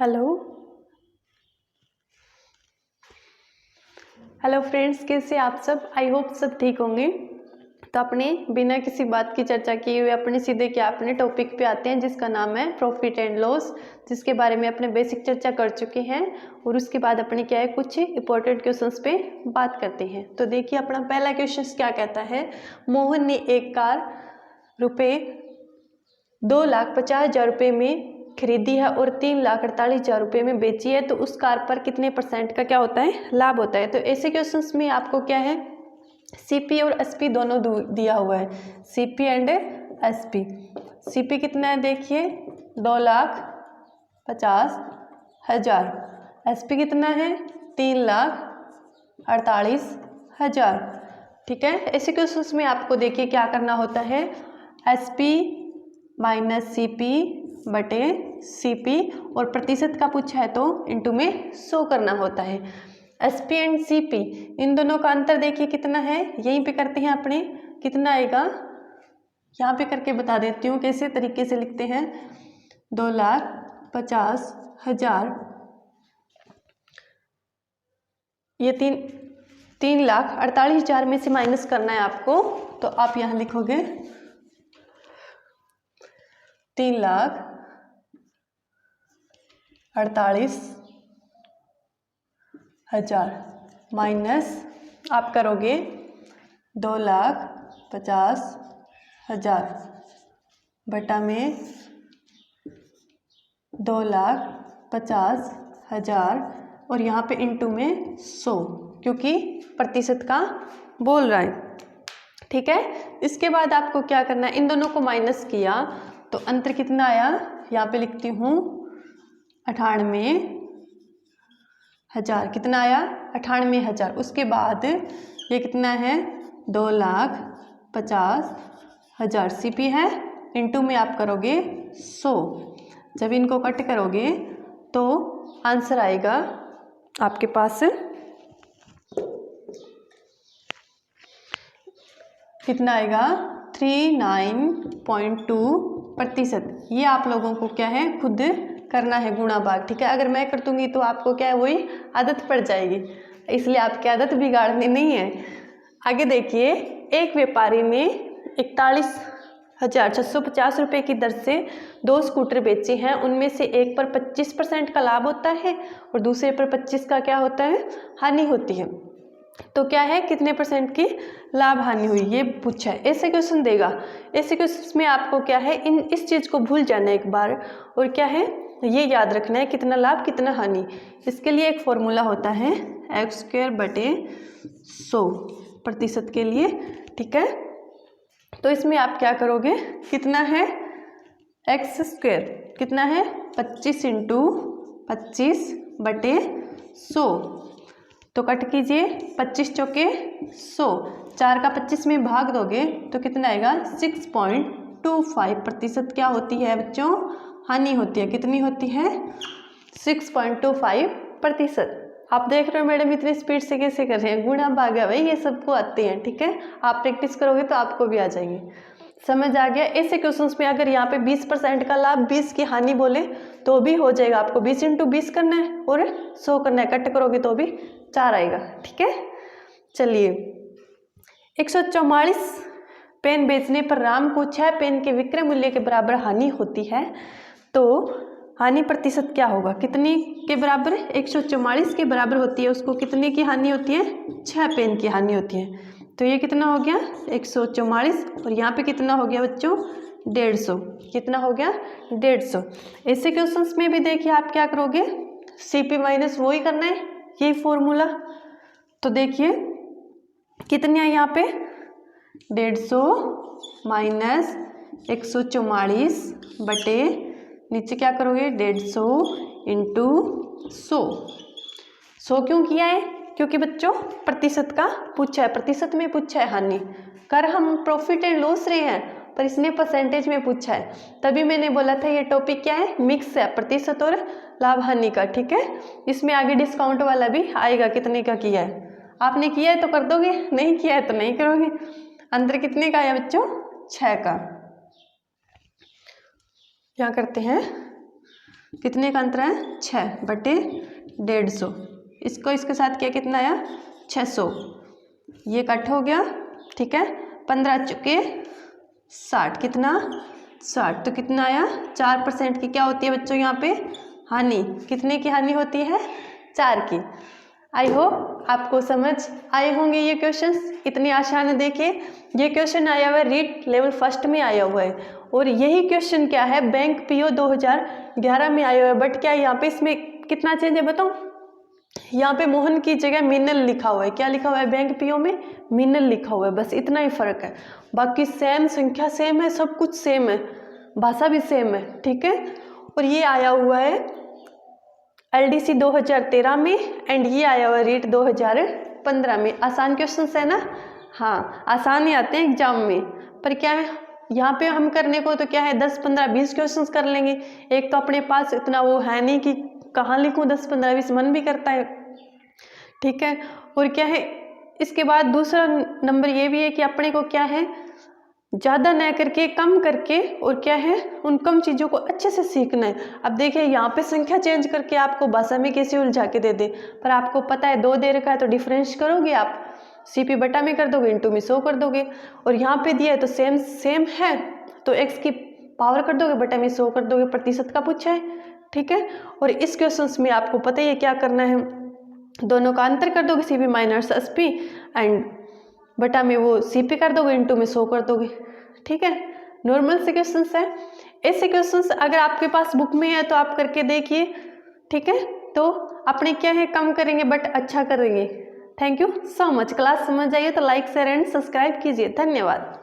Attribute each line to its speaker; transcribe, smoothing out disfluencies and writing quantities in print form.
Speaker 1: Hello hello friends, कैसे आप सब। आई होप सब ठीक होंगे। तो अपने बिना किसी बात की चर्चा किए हुए अपने सीधे क्या अपने टॉपिक पे आते हैं, जिसका नाम है प्रॉफिट एंड लॉस, जिसके बारे में अपने बेसिक चर्चा कर चुके हैं। और उसके बाद अपने क्या है कुछ इंपॉर्टेंट क्वेश्चंस पे बात करते हैं। तो देखिए अपना पहला क्वेश्चन क्या कहता है। मोहन ने एक कार रुपये 2,50,000 रुपये में खरीदी है और 3,48,000 रुपये में बेची है, तो उस कार पर कितने % का क्या होता है, लाभ होता है। तो ऐसे क्वेश्चंस में आपको क्या है सीपी और एसपी दोनों दिया हुआ है, सीपी एंड एसपी। सीपी कितना है देखिए 2,50,000, एसपी कितना है 3,48,000। ठीक है, ऐसे क्वेश्चंस में आपको देखिए क्या करना होता है, एसपी माइनस सीपी बटे सीपी, और प्रतिशत का पूछा है तो इनटू में 100 करना होता है। एसपी एंड सीपी इन दोनों का अंतर देखिए कितना है, यहीं पे करते हैं अपने, कितना आएगा यहाँ पे करके बता देती हूँ कैसे तरीके से लिखते हैं। 2,50,000 ये 3,48,000 में से माइनस करना है आपको, तो आप यहाँ लिखोगे 3,48,000 माइनस आप करोगे 2,50,000 बटा में 2,50,000 और यहाँ पे इंटू में 100, क्योंकि प्रतिशत का बोल रहा है। ठीक है, इसके बाद आपको क्या करना है, इन दोनों को माइनस किया तो अंतर कितना आया, यहाँ पे लिखती हूँ 98,000। कितना आया 98,000। उसके बाद ये कितना है 2,50,000 सीपी है, इंटू में आप करोगे 100। जब इनको कट करोगे तो आंसर आएगा आपके पास कितना आएगा 39.2%। ये आप लोगों को क्या है खुद करना है गुणा भाग। ठीक है, अगर मैं कर दूंगी तो आपको क्या है वही आदत पड़ जाएगी, इसलिए आपकी आदत बिगाड़नी नहीं है। आगे देखिए, एक व्यापारी ने 41,650 रुपये की दर से 2 स्कूटर बेचे हैं। उनमें से एक पर 25% का लाभ होता है और दूसरे पर 25 का क्या होता है, हानि होती है। तो क्या है कितने % की लाभ हानि हुई ये पूछा है। ऐसे क्वेश्चन देगा, ऐसे क्वेश्चन में आपको क्या है इस चीज़ को भूल जाना है एक बार, और क्या है ये याद रखना है कितना लाभ कितना हानि। इसके लिए एक फॉर्मूला होता है x² बटे 100% के लिए। ठीक है, तो इसमें आप क्या करोगे, कितना है x² कितना है 25 × 25 बटे 100, तो कट कीजिए 25 चौके 100, 4 का 25 में भाग दोगे तो कितना आएगा 6.25% क्या होती है बच्चों, हानि होती है। कितनी होती है 6.25%। आप देख रहे हो मैडम इतनी स्पीड से कैसे कर रहे हैं, गुणा भागा भाई ये सबको आते हैं। ठीक है, आप प्रैक्टिस करोगे तो आपको भी आ जाएंगे, समझ आ गया। ऐसे क्वेश्चंस में अगर यहाँ पे 20% का लाभ 20 की हानि बोले तो भी हो जाएगा, आपको 20 × 20 करना है और 100 करना है, कट करोगे तो भी 4 आएगा। ठीक है, चलिए 144 पेन बेचने पर राम को 6 पेन के विक्रय मूल्य के बराबर हानि होती है, तो हानि प्रतिशत क्या होगा, कितनी के बराबर 144 के बराबर होती है, उसको कितने की हानि होती है 6 पेन की हानि होती है। तो ये कितना हो गया 144 और यहाँ पे कितना हो गया बच्चों 150, कितना हो गया 150। ऐसे क्वेश्चंस में भी देखिए आप क्या करोगे, सीपी माइनस वो ही करना है, यही फॉर्मूला। तो देखिए कितनी है यहाँ पे 150 माइनस 144 बटे नीचे क्या करोगे 150 × 100 क्यों किया है, क्योंकि बच्चों प्रतिशत का पूछा है, प्रतिशत में पूछा है हानि। कर हम प्रॉफिट एंड लॉस रहे हैं पर इसने परसेंटेज में पूछा है, तभी मैंने बोला था ये टॉपिक क्या है मिक्स है, प्रतिशत और लाभ हानि का। ठीक है, इसमें आगे डिस्काउंट वाला भी आएगा, कितने का किया है, आपने किया है तो कर दोगे, नहीं किया है तो नहीं करोगे। अंतर कितने का है बच्चों 6 का। क्या करते हैं कितने का अंतर है 6/150। इसको इसके साथ क्या कितना आया 600, ये कट हो गया, ठीक है। 15 चुके 60, कितना 60, तो कितना आया 4% की क्या होती है बच्चों यहाँ पे हानि, कितने की हानि होती है 4 की। आई होप आपको समझ आए होंगे ये क्वेश्चंस, इतनी आसान है। देखिए ये क्वेश्चन आया हुआ है रीट लेवल फर्स्ट में आया हुआ है, और यही क्वेश्चन क्या है बैंक पीओ 2011 में आया हुआ है। बट क्या यहाँ पे इसमें कितना चेंज है बताओ, यहाँ पे मोहन की जगह मीनल लिखा हुआ है। क्या लिखा हुआ है बैंक पीओ में मीनल लिखा हुआ है, बस इतना ही फर्क है। बाकी सेम संख्या सेम है, सब कुछ सेम है, भाषा भी सेम है, ठीक है। और ये आया हुआ है LDC 2013 में, एंड ये आया हुआ है रीट 2015 में। आसान क्वेश्चन है ना, हाँ आसान ही आते हैं एग्जाम में, पर क्या है यहाँ पे हम करने को तो क्या है 10, 15, 20 क्वेश्चंस कर लेंगे। एक तो अपने पास इतना वो है नहीं कि कहाँ लिखूँ 10, 15, 20, मन भी करता है, ठीक है। और क्या है इसके बाद दूसरा नंबर ये भी है कि अपने को क्या है ज़्यादा न करके कम करके, और क्या है उन कम चीज़ों को अच्छे से सीखना है। अब देखिए यहाँ पे संख्या चेंज करके आपको भाषा में कैसे उलझा के दे दे, पर आपको पता है 2 दे रखा है तो डिफरेंस करोगे आप, CP बटा में कर दोगे, इनटू में 100 कर दोगे। और यहाँ पे दिया है तो सेम है तो x की पावर कर दोगे, बटा में 100 कर दोगे, प्रतिशत का पूछा है, ठीक है। और इस क्वेश्चन में आपको पता ही है क्या करना है, दोनों का अंतर कर दोगे CP माइनस SP, एंड बटा में वो CP कर दोगे, इनटू में 100 कर दोगे, ठीक है। नॉर्मल से क्वेश्चंस है। ऐसे क्वेश्चंस अगर आपके पास बुक में है तो आप करके देखिए, ठीक है। तो अपने क्या है कम करेंगे बट अच्छा करेंगे। Thank you so much. Class समझ आइए तो लाइक शेयर एंड सब्सक्राइब कीजिए। धन्यवाद।